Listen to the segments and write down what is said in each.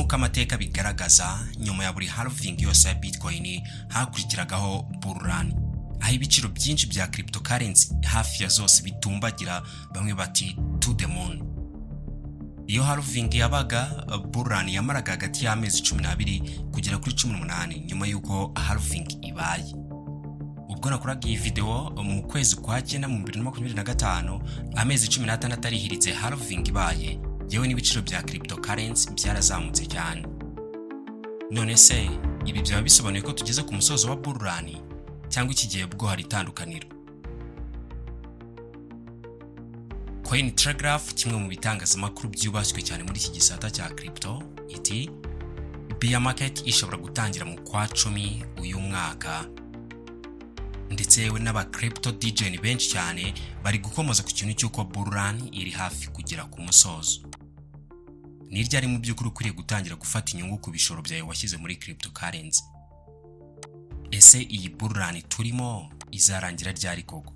nk'uko amateka bigaragaza nyuma ya buri halving yose ya Bitcoin hakurikiragaho bull run, aho ibiciro byinshi bya cryptocurrency hafi ya zose bitumbagira, bamwe bati to the moon. Iyo halving yabaga, bull run yamaraga hagati y'amezi 12 kugera kuri 18 nyuma y'uko halving ibaye. Ubwo nakoraga iyi video mu kwezi kwa cyenda mu 2025, amezi 16 arihiritse halving ibaye, yewe n'ibiciro bya cryptocurrency byarazamutse cyane. None se ibi byaba bisobanuye ko tugeze ku musozo wa bull run cyangwa iki gihe bwo hari itandukaniro? Coin Telegraph, kimwe mu bitangazamakuru byubashywe cyane muri iki gisata cya crypto, iti bear market ishobora gutangira mu kwa 10 uyu mwaka. Ndetse yewe n'aba crypto DJ benshi cyane bari gukomoza ku kintu cy'uko bull run iri hafi kugera ku musozo. Ni ryari mu by'ukuri ukwiye gutangira gufata inyungu ku bishoro byawe washyize muri cryptocurrency? Ese iyi bull run turimo izarangira ryari koko?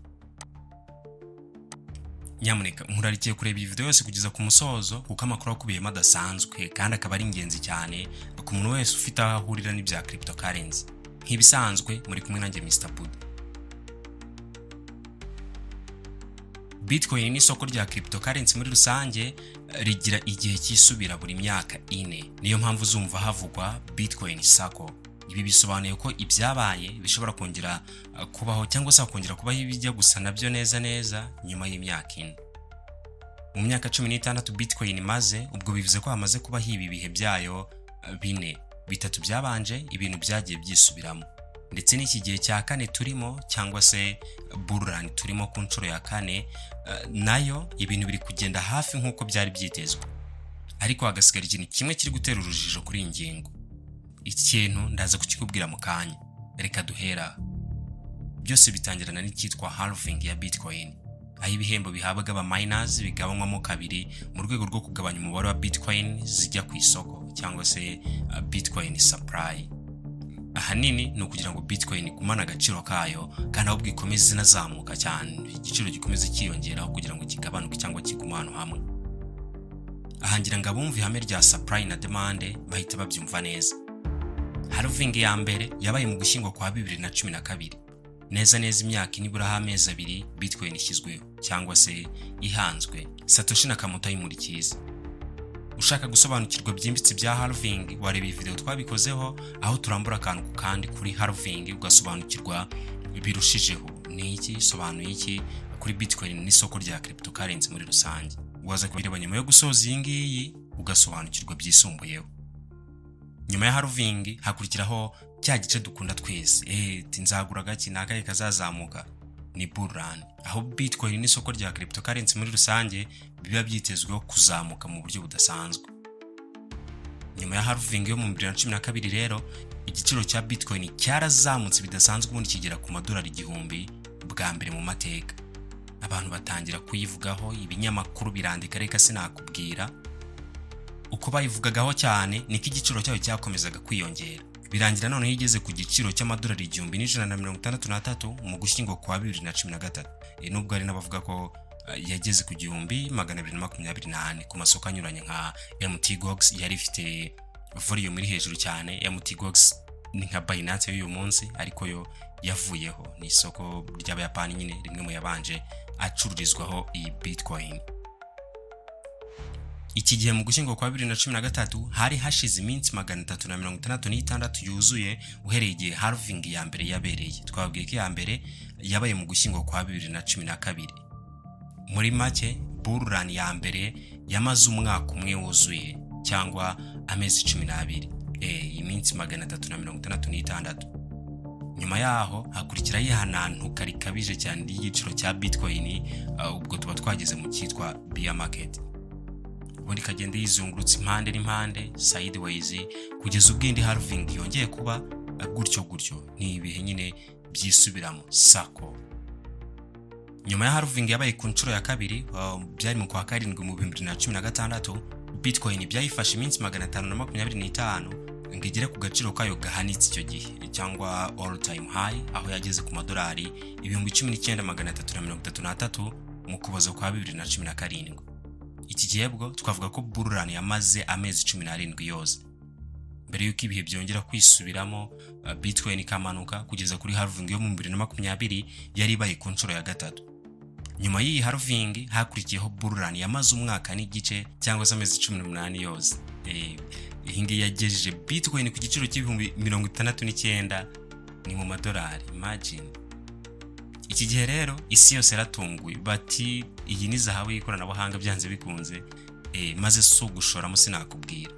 Nyamuneka nkurarikiye kureba iyi video yose kugeza ku musozo, kuko amakuru akubiyemo adasanzwe kandi akaba ari ingenzi cyane ku muntu wese ufite aho ahurira n'ibya cryptocurrency. Nk'ibisanzwe muri kumwe nanjye Mr. Buda. Bitcoin ni isoko rya cryptocurrency muri rusange, rigira igihe cyisubira buri myaka 4. Niyo mpamvu uzumva havugwa Bitcoin cycle. Ibi bisobanuye ko ibyabaye bishobora kongera kubaho cyangwa se kongera kubaho ibijya gusa nabyo neza nyuma y'imyaka 4. Mu myaka 16 Bitcoin imaze, ubwo bivuze ko hamaze kubaho ibi bihe byayo 4. 3 byabanje ibintu byagiye byisubiramo, ndetse n'iki gihe cya 4 turimo cyangwa se bull run turimo ku nshuro ya 4, nayo ibintu biri kugenda hafi nk'uko byari byitezwe. Ariko hagasigara ikintu kimwe kiri gutera urujijo kuri ingingo. Ikintu ndaza kukikubwira mu kanya. Reka duhera. Byose bitangirana n'icyitwa halving ya Bitcoin, aho ibihembo bihabwa aba miners bigabanywamo kabiri mu rwego rwo kugabanya umubare wa Bitcoin zijya ku isoko cyangwa se Bitcoin supply. Ahanini ni ukugira ngo Bitcoin igumane agaciro kayo kandi ahubwo ikomeze zinazamuka cyane, igiciro gikomeze kiyongeraho kugira ngo kigabanuke cyangwa kigumane hamwe. Ahangira ngo abumva ihame rya supply na demand bahita babyumva neza. Halving ya mbere yabaye mu gushyingo kwa 2012. Neza imyaka inibura amezi 2 Bitcoin ishyizweho cyangwa se ihanzwe. Satoshi Nakamoto ayimurikiza. Ushaka gusobanukirwa byimbitse bya halving, wareba iyi video twabikozeho aho turambura akantu ku kandi kuri halving ugasobanukirwa birushijeho ni iki, sobanuye iki kuri Bitcoin n'isoko rya cryptocurrency muri rusange. Waza kubireba nyuma yo gusoza iyi ngiyi ugasobanukirwa byisumbuyeho. Nyuma ya halving hakurikiraho cya gice dukunda twese, tinzagura gaki nakaye kazazamuka, ni bull run, aho Bitcoin n'isoko rya cryptocurrency muri rusange biba byitezweho kuzamuka mu buryo budasanzwe. Nyuma ya halving yo mu 2012 rero, igiciro cya Bitcoin cyarazamutse bidasanzwe ubundi kigera ku madolari 1000 bwa mbere mu mateka. Abantu batangira kuyivugaho, ibinyamakuru birandika, reka sinakubwira uko bayivugagaho cyane niko igiciro cyayo cyakomezaga kwiyongera. Birangira noneho igeze ku giciro cy'amadolari 1163 mu gushyingo kwa 2013. Nubwo ari nabavuga ko yageze ku 1228 ku masoko anyuranye nka MTGOX yari ifite volume iri hejuru cyane. MTGOX ni nka Binance y'uyu munsi, ariko yo yavuyeho, ni isoko ry'abayapani nyine rimwe mu yabanje acururizwaho iyi Bitcoin. Iki gihe mu gushyingo kwa 2013 hari hashize iminsi 366 yuzuye uhereye igihe halving ya mbere yabereye. Twabwiye ko ya mbere yabaye mu gushyingo kwa 2012. Muri make bull run ya mbere yamaze umwaka umwe wuzuye cyangwa amezi 12, iminsi 366. Nyuma yaho hakurikira yihanantuka rikabije cyane y'igiciro cya Bitcoin, ubwo tuba twageze mu cyitwa bear market. Ubundi kagenda yizungurutse impande n'impande sideways kugeza ubwindi halving yongeye kuba gutyo ni ibihe nyine byisubiramo sako. Nyuma ya halving yabaye ku nshuro ya kabiri, byari mu kwa 7 mu 2016, Bitcoin byayifashe iminsi 525 ngo igere ku gaciro kayo gahanitse icyo gihe cyangwa all time high, aho yageze ku madolari 19333 mu kuboza kwa 2017. Iki gihe bwo twavuga ko bull run yamaze amezi 17 yose. mbere yuko ibihe byongera kwisubiramo. Bitcoin ikamanuka kugeza kuri halving yo mu 2020 yari ibaye ku nshuro ya gatatu. Nyuma y'iyi halving hakurikiyeho bull run yamaze umwaka n'igice cyangwa se amezi 18 yose. Iyi ngiyi yagejeje Bitcoin ku giciro cy'ibihumbi 69 ni mu madolari, imagine. Iki gihe rero isi yose yaratunguye bati iyi ni zahabu y'ikoranabuhanga byanze bikunze, maze so gushoramo sinakubwira.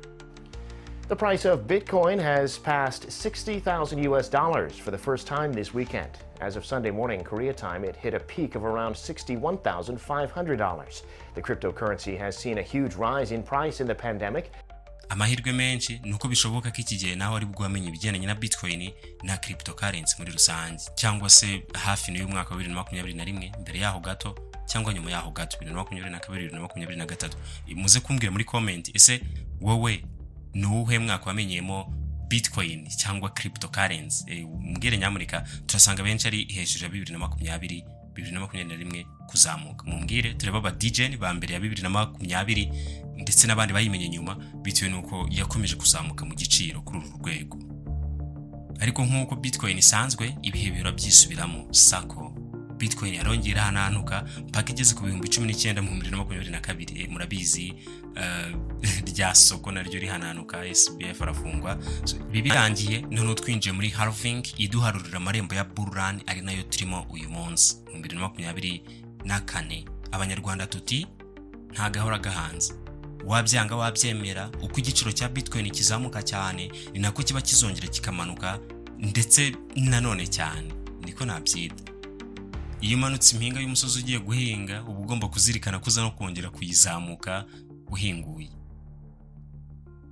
The price of Bitcoin has passed $60,000 for the first time this weekend. As of Sunday morning Korea time, it hit a peak of around $61,500. The cryptocurrency has seen a huge rise in price in the pandemic. Amahirwe menshi nuko bishoboka ko iki gihe nawe ari bwamenye ibigendanye na Bitcoin na cryptocurrency muri rusange, cyangwa se hafi n'uyu mwaka wa 2021, mbere yaho gato cyangwa nyuma yaho gato 2022 2023. Muze kumbwira muri comment, ese wowe nuhe mwaka wamenyemo Bitcoin cyangwa cryptocurrency? Mbwire nyamurika, turasanga benshi ari hejuru ya 2020 2021 kuzamuka. Mumbwire tureba ba DJ ba mbere ya 2020 ndetse n'abandi bayimenye nyuma bitewe nuko yakomeje kuzamuka mu giciro kuri uru rwego. Ariko nk'uko Bitcoin isanzwe ibihe biro byisubiramo, sako Bitcoin yarongera hananuka mpaka igeze ku 19 mu 2022. Murabizi rya soko naryo rihananuka, SBF arafungwa. Bibirangiye none twinjiye muri halving iduharurira amarembo ya bull run ari nayo turimo uyu munsi mu 2024. Abanyarwanda tuti nta gahora gahanze, wabyanga wabyemera. Uko igiciro cya Bitcoin kizamuka cyane ni nako kiba kizongera kikamanuka, ndetse nanone cyane niko nabyita. Iyo umanutse impinga y'umusozi ugiye guhinga, uba ugomba kuzirikana kuza no kongera kuyizamuka uhinguye.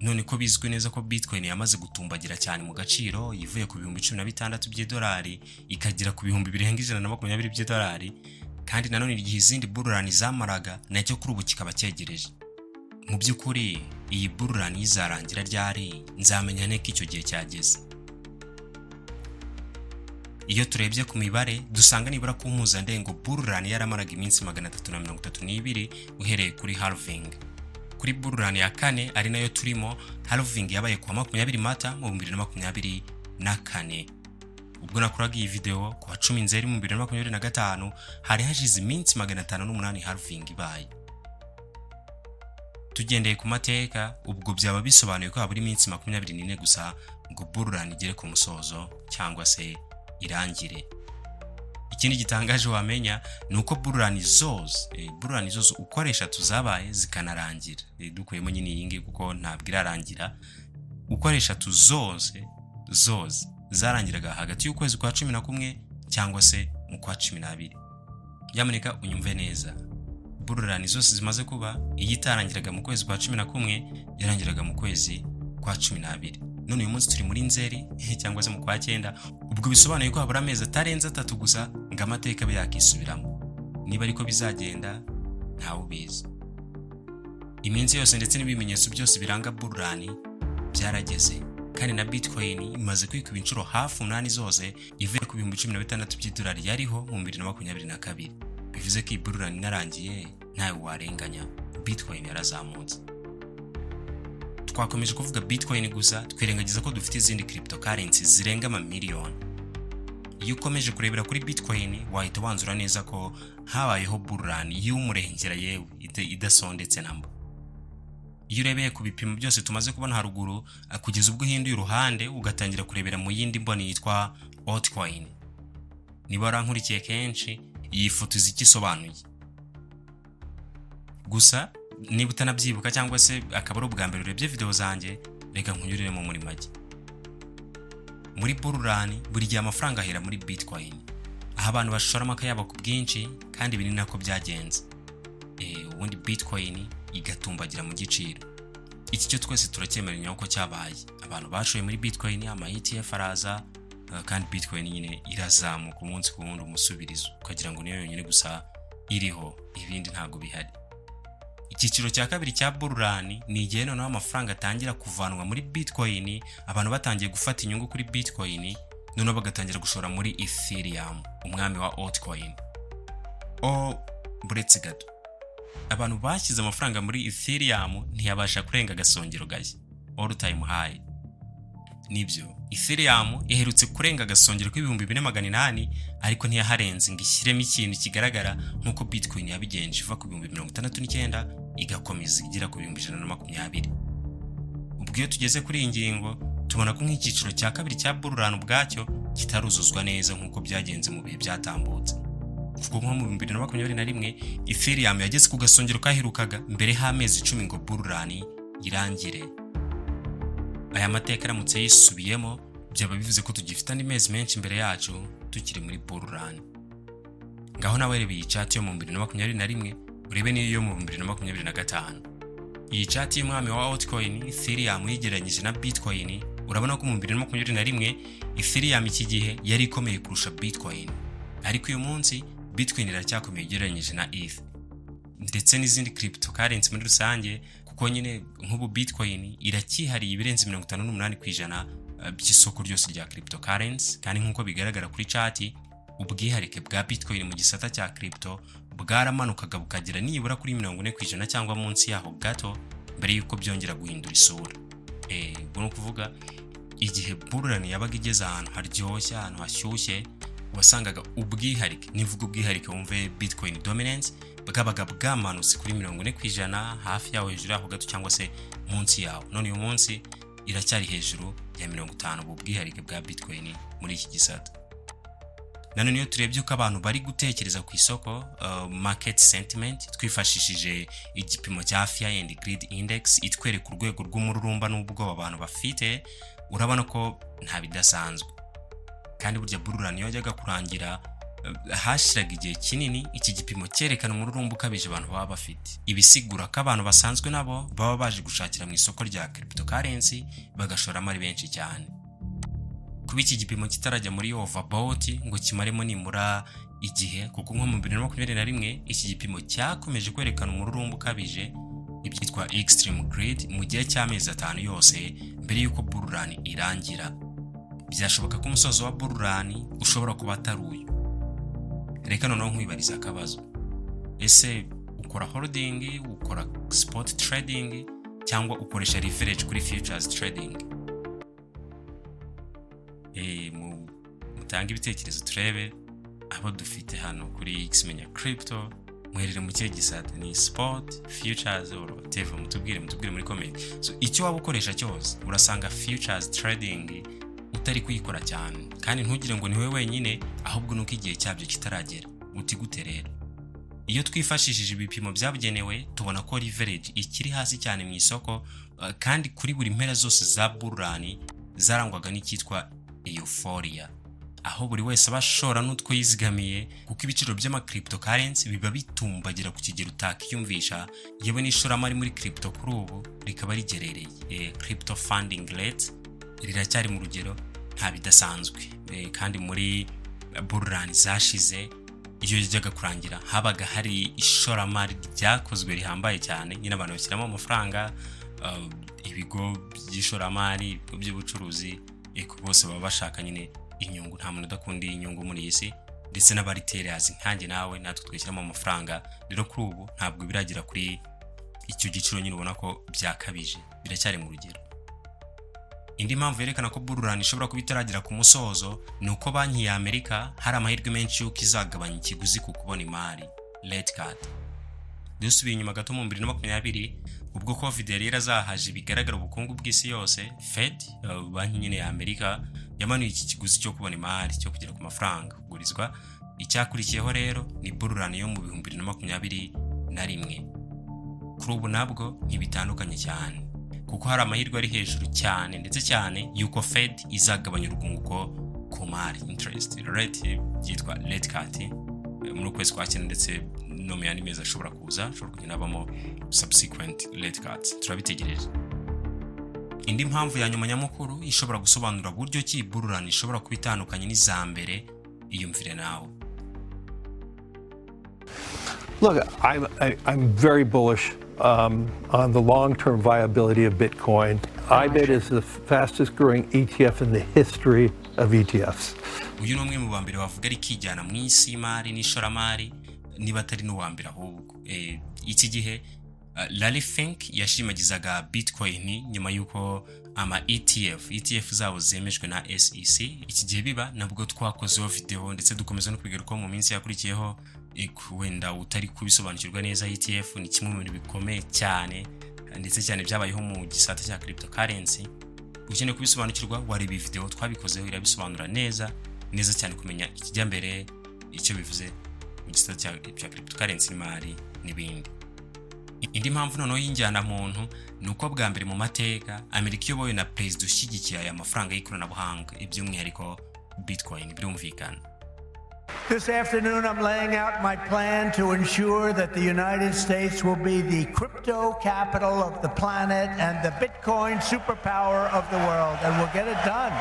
None ko bizwi neza ko Bitcoin yamaze gutumbagira cyane mu gaciro, yivuye ku bihumbi 16 by'idolari ikagira ku bihumbi 120 by'idolari, kandi nanone igihe izindi bull run zamaraga nacyo kuri ubu kikaba cyegereje. Mu by'ukuri iyi bull run izarangira ryari? Nzamenya neka icyo gihe cyageze. Iyo turebye ku mibare dusanga nibura ku mpuzandengo bull run yaramaraga iminsi 332 uhereye kuri halving. Kuri bull run ya kane ari nayo turimo, halving yabaye ku 20 Mata mu 2024. Ubwo nakoraga iyi video ku 10 Nzeri mu 2025 hari hashize iminsi 508 halving ibaye. Tugendeye ku mateka, ubwo byaba bisobanuye ko haburi iminsi 24 gusa ngo bull run igere ku musozo cyangwa se irangire. Ikindi gitangaje wamenya nuko bull run zose ukoresha tuzabaye zikanarangira. Dukuyemo nyine yingi kuko ntabwo irarangira. Ukoresha zose zarangiraga hagati y'ukwezi kwa 11 cyangwa se mu kwa 12. Yamuneka unyumve neza, bull run zose zimaze kuba iyitarangiraga mu kwezi kwa 11 yarangiraga mu kwezi kwa 12. None uyu munsi turi muri Nzeri cyangwa se mu kwa 9, ubwo bisobanuye ko habura amezi atarenze 3 gusa ngo amateka be yakisubiramo. Niba ariko bizagenda ntawe ubizi. Iminsi yose ndetse n'ibimenyetso byose biranga bull run byarageze, kandi na Bitcoin imaze kwikuba inshuro hafi 8 zose ivuye ku 16 by'idolari yariho mu 2022. Bivuze ko iyi bull run inarangiye ntawe warenganya, Bitcoin yarazamutse. Twakomeje kuvuga Bitcoin gusa twirengagiza ko dufite izindi cryptocurrency zirenga amamiliyoni. Iyo ukomeje kurebera kuri Bitcoin wahita wanzura neza ko habayeho bull run y'umurengera yewe idasondetse namba. Iyo urebeye ku bipimo byose tumaze kubona haruguru, kugeza ubwo hinduye uruhande ugatangira kurebera mu yindi mboni yitwa altcoin. Niba warankurikiye kenshi iyi foto izikisobanuye. Gusa niba utanabyibuka cyangwa se akabaro bwa mbere urebye video zanjye, reka nkunyurire mu muri make. Muri bull run buri gihe amafaranga ahera muri Bitcoin, aho abantu bashora amakayabo ku bwinshi, kandi binini nako byagenze. Ubundi Bitcoin igatumbagira mu giciro. Iki cyo twese turacyemeranya ko cyabaye. Abantu bashoye muri Bitcoin, ama ETF araza, kandi Bitcoin nyine irazamuka umunsi ku wundi umusubirizo, ukagira ngo niyo yonyine gusa iriho, ibindi ntago bihari. Ikiciro cya kabiri cya bull run ni igihe noneho amafaranga atangira kuvanwa muri Bitcoin, abantu batangiye gufata inyungu kuri Bitcoin, noneho bagatangira gushora muri Ethereum, umwami wa altcoin. Buretse gato, abantu bashyize amafaranga muri Ethereum ntiyabasha kurenga agasongero gashya, all time high. nibyo Ethereum iherutse kurenga agasongero k'ibihumbi 2800 ariko ntiyaharenze ngo ishyiremo ikintu kigaragara nk'uko Bitcoin yabigenje iva ku 69 igakomeza igira ku 120. Ubwo iyo tugeze kuri iyi ngingo tubona ko nk'ikiciro cya kabiri cya bururani ubwacyo kitaruzuzwa neza nk'uko byagenze mu bihe byatambutse. Kuko nko mu 2021 Ethereum yageze ku gasongero kaherukaga mbere h'amezi 10 ngo bururani irangire. Aya mateka aramutse yisubiyemo byaba bivuze ko tugifite andi mezi menshi imbere yacu tukiri muri bururani. Ngaho nawe reba iyi chat yo mu 2021 urebe niyo yo mu 2025. Iyi chat y'umwami wa altcoin Ethereum yigeranyije na Bitcoin, urabona ko mu 2021 Ethereum iki gihe yari ikomeye kurusha Bitcoin, ariko uyu munsi Bitcoin iracyakomeye igeranyije na ETH ndetse n'izindi cryptocurrency muri rusange, kuko nyine nk'ubu Bitcoin iracyihariye ibirenze 58% by'isoko ryose rya cryptocurrency, kandi nk'uko bigaragara kuri chat ubwiharike bwa Bitcoin mu gisata cya crypto bwaramanukaga bukagera nibura kuri 40% cyangwa munsi yaho gato mbere yuko byongera guhindura isura. Ubwo no kuvuga igihe bururani yabaga igeze ahantu haryoshye, ahantu hashyushye, wasangaga ubwiharike, nivuga ubwiharike wumve Bitcoin dominance bwabaga bwamanutse kuri 40% hafi yaho hejuru yaho gato cyangwa se munsi yaho. None uyu munsi iracyari hejuru ya 50 ubwiharike bwa Bitcoin muri iki gisata. Nano niyo turebye uko abantu bari gutekereza ku isoko, market sentiment twifashishije igipimo cya Fear and Greed Index itwereka urwego rw'umururumba n'ubwoba abantu bafite, urabona ko nta bidasanzwe. Kandi burya bururani yajyaga kurangira hashiraga igihe kinini iki gipimo cyerekana umururumba ukabije abantu baba bafite. Ibisigura ko abantu basanzwe nabo baba baje gushakira mu isoko rya cryptocurrency bagashoramo ari benshi cyane. Kuba iki gipimo kitarajya muri overbought ngo kimaremo nimura igihe, kuko nko mu 2021 iki gipimo cyakomeje kwerekana umururumba ukabije, ibyitwa extreme greed mu gihe cy'amezi 5 yose mbere yuko bururani irangira. Byashoboka ko umusozo wa bururani ushobora kuba ataruye. Reka noneho nkwibariza akabazo, ese ukora holding, ukora spot trading cyangwa ukoresha leverage kuri futures trading? Mutanga ibitekerezo turebe abo dufite hano kuri Ikimenyetso crypto, mwerere mu kihe gisata, ni spot, futures or whatever, mutubwire muri comment. So icyo waba ukoresha cyose urasanga futures trading utari kuyikora cyane, kandi ntugire ngo ni wewe wenyine, ahubwo nuko igihe cyabyo kitaragera. Uti gute rero? Iyo twifashishije ibipimo byabugenewe tubona ko leverage ikiri hasi cyane mu isoko, kandi kuri buri mpera zose za bururani zarangwaga n'icyitwa euphoria, aho buri wese abashora n'utwo yizigamiye, kuko ibiciro by'ama cryptocurrency biba bitumbagira ku kigero utakiyumvisha. Yewe n'ishoramari muri crypto kuri ubu rikaba rigerereye. Crypto funding rate riracyari mu rugero nta bidasanzwe, kandi muri bururani zashize iyo yajyaga kurangira habaga hari ishoramari ryakozwe rihambaye cyane, nyine abantu bashyiramo amafaranga, ibigo by'ishoramari, ibigo by'ubucuruzi, bose baba bashaka nyine inyungu. Nta muntu udakunda inyungu muri iyi si, ndetse n'abariterers nkanjye nawe natwe twishyiramo amafaranga. Rero kuri ubu ntabwo biragira kuri icyo giciro, nyine ubona ko byakabije, biracyari mu rugero. Indi mpamvu yerekana ko bururani ishobora kuba itaragira ku musozo ni uko banki ya Amerika hari amahirwe menshi yuko izagabanya ikiguzi ku kubona imari, rate cut. Dusubiye inyuma gato mu 2020 ubwo Covid yari yarazahaje bigaragara ubukungu bw'isi yose, Fed, banki nyine ya Amerika, yamanuye iki kiguzi cyo kubona imari cyo kugera ku mafaranga kugurizwa. Icyakurikiyeho rero ni bururani yo mu 2021. Kuri ubu nabwo ntibitandukanye cyane, kuko hari amahirwe ari hejuru cyane ndetse cyane yuko Fed izagabanya urwunguko ku mari, interest rate yitwa rate cut, muri ukwezi kwa cyenda, ndetse no mu yandi mezi ashobora kuza, ashobora kugenda abamo subsequent rate cuts. Turabitegereje. Indi mpamvu ya nyuma nyamukuru ishobora gusobanura buryo ki bururani ishobora kuba itandukanye n'izambere, iyumvire nawe. Look, I'm very bullish on the long-term viability of Bitcoin. IBIT is the fastest growing ETF in the history of ETFs. Uyu ni umwe mu bambere bavuga ari kijyana mu isi y'imari n'ishoramari, niba atari n'uwambere ahubwo. Iki gihe Larry Fink yashimagizaga Bitcoin nyuma yuko ama ETF zabo zemejwe na SEC. Iki gihe biba nabwo twakozeho video ndetse dukomeza no kwigaruka mu minsi yakurikiyeho. Wenda utari kubisobanukirwa neza, ETF ni kimwe mu bintu bikomeye cyane ndetse cyane byabayeho mu gisata cya cryptocurrency. Ukeneye kubisobanukirwa wareba video twabikozeho, irabisobanura neza cyane kumenya ikijya mbere, icyo bivuze mu gisata cya cryptocurrency n'imari n'ibindi. Indi mpamvu noneho y'injyana muntu nuko bwa mbere mu mateka Amerika iyobowe na president ushyigikiye aya mafaranga y'ikoranabuhanga, iby'umwihariko Bitcoin birumvikana. This afternoon, I'm laying out my plan to ensure that the United States will be the crypto capital of the planet and the Bitcoin superpower of the world, and we'll get it done.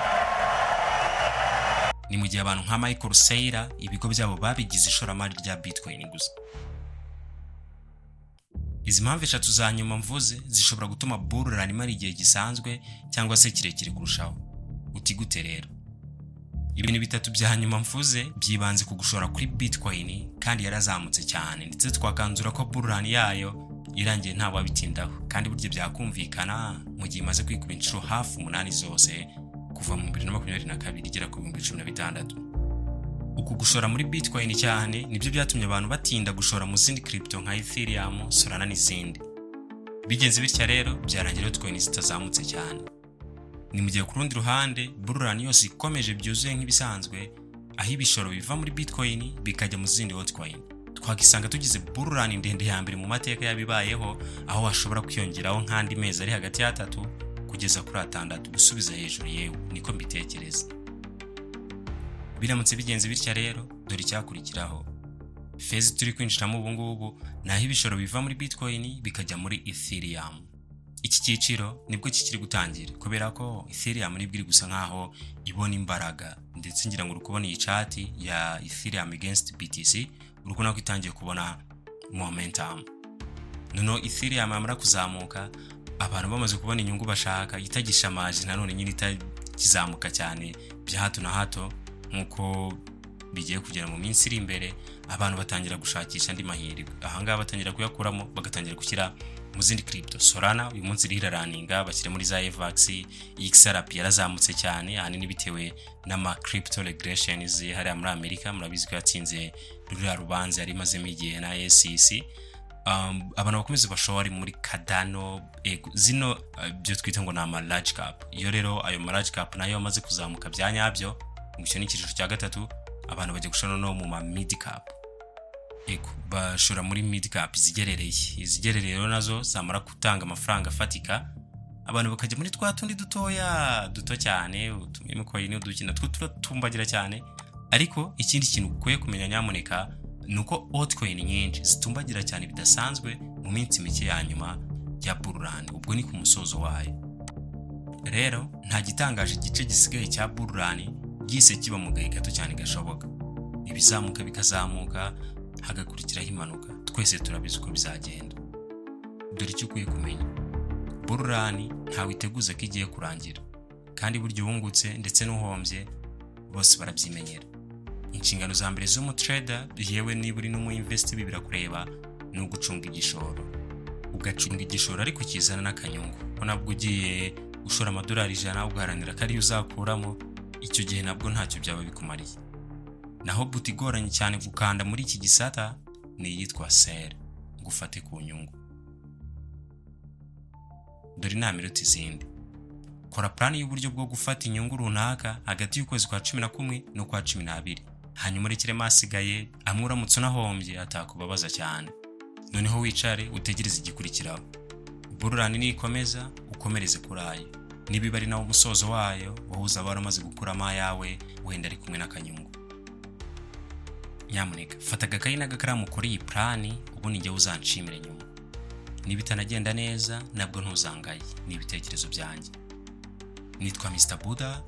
Ni mu gihe abantu nka Michael Saylor ibigo byabo babigize ishoramari rya Bitcoin gusa. Izi mpamvu eshatu za nyuma mvuze zishobora gutuma bull run imara igihe gisanzwe cyangwa se kirekire kurushaho. Utigute rero. Ibintu bitatu bya nyuma mvuze byibanze ku gushora kuri Bitcoin kandi yarazamutse cyane, ndetse twakanzura ko bull run yayo irangiye nta wabitindaho, kandi buryo byakumvikana mu gihe imaze kwikuba inshuro hafi 8 zose kuva mu 2022 igera ku 2016. Uku gushora muri Bitcoin cyane nibyo byatumye abantu batinda gushora mu zindi crypto nka Ethereum, Solana n'izindi. Bigenze bityo rero byarangira Bitcoin zitazamutse cyane. Ni mu gihe ku rundi ruhande bull run yose ikomeje byuzuye nk'ibisanzwe, aho ibishoro biva muri Bitcoin bikajya mu zindi altcoin. Twagisanga tugize bull run ndende ya mbere mu mateka yabibayeho, aho hashobora kwiyongeraho nk'andi mezi ari hagati ya 3 kugeza kuri 6 gusubiza hejuru, yewe niko mbitekereza. Biramutse bigenze bityo rero dore cyakurikiraho. Phase turi kwinjiramo ubu ngubu naho ibishoro biva muri Bitcoin bikajya muri Ethereum. Iki cyiciro nibwo kikiri gutangira kubera ko Ethereum nibwo iri gusa nkaho ibona imbaraga, ndetse ngira ngo urukubona iyi chart ya Ethereum against BTC urukuna ko itangiye kubona momentum. Noneho Ethereum amara kuzamuka, abantu bamaze kubona inyungu bashaka, itagishamaje nanone nyine itakizamuka cyane bya hato na hato nkuko bigiye kugera mu minsi iri imbere. Abantu batangira gushakisha andi mahirwe, ahangaha batangira kuyakuramo bagatangira gushyira mu zindi crypto. Solana uyu munsi riraninga bashyire muri za EVAX. XRP yarazamutse cyane ahanini bitewe n'ama crypto regulations hari muri Amerika. Murabizi ko yatsinze ruriya rubanza yari mazemo igihe na SEC. Abantu bakomeze bashora muri Cardano zino byo twita ngo na large cap. Iyo rero ayo large cap nayo amaze kuzamuka byanyabyo mu cyo n'ikiciro cya gatatu, abantu bajya gushora no mu mid cap. Bashora muri mid cap izigerereye rero nazo zamara gutanga amafaranga afatika, abantu bakajya muri twa tundi duto cyane utumye coin udukina tumbagira cyane. Ariko ikindi kintu ukwiye kumenya nyamuneka nuko altcoin nyinshi zitumbagira cyane bidasanzwe mu minsi mike ya nyuma ya bull run, ubwo ni ku musozo wayo. Rero nta gitangaje igice gisigaye cya bull run gise kiba mu gahe gato cyane gashoboka. Ibizamuka bikazamuka hagakurikiraho impanuka, twese turabizi uko bizagenda. Dore icyo ukwiye kumenya, bull run ntawe iteguza ko igiye kurangira, kandi buryo wungutse ndetse n'uhombye bose barabyimenyera. Inshingano za mbere zo mu trader yewe niburi no mu invest bibira kureba no gucunga igishoro. Ugacunga igishoro ariko kizana n'akanyungu. Nabwo ugiye ushora amadolari 100 ugaharanira ko ari uzakuramo, icyo gihe nabwo ntacyo byaba bikumariye. Naho buti igoranye cyane gukanda muri iki gisata ni yitwa sell, gufate ku nyungu. Dore namiroti zindi. Kora plan y'uburyo bwo gufata inyungu runaka hagati y'ukwezi kwa 11 no kwa 12. Hanyuma urekere masigaye amwe uramutse unahombye atakubabaza cyane. Noneho wicare utegereze igikurikiraho. Bull run nikomeza ukomereze kurayo. Nibiba ari nawo umusozo wayo wahuza baramaze gukurama yawe wenda ari kumwe n'akanyungu. Nyamuneka fata agakayi n'agakaramu kuri iyi plan ubu nijye uzanshimire nyuma. Nibitanagenda neza nabwo ntuzangaye, ni ibitekerezo byanjye. Nitwa Mr. Buddha,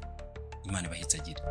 Imana ibahitsagire.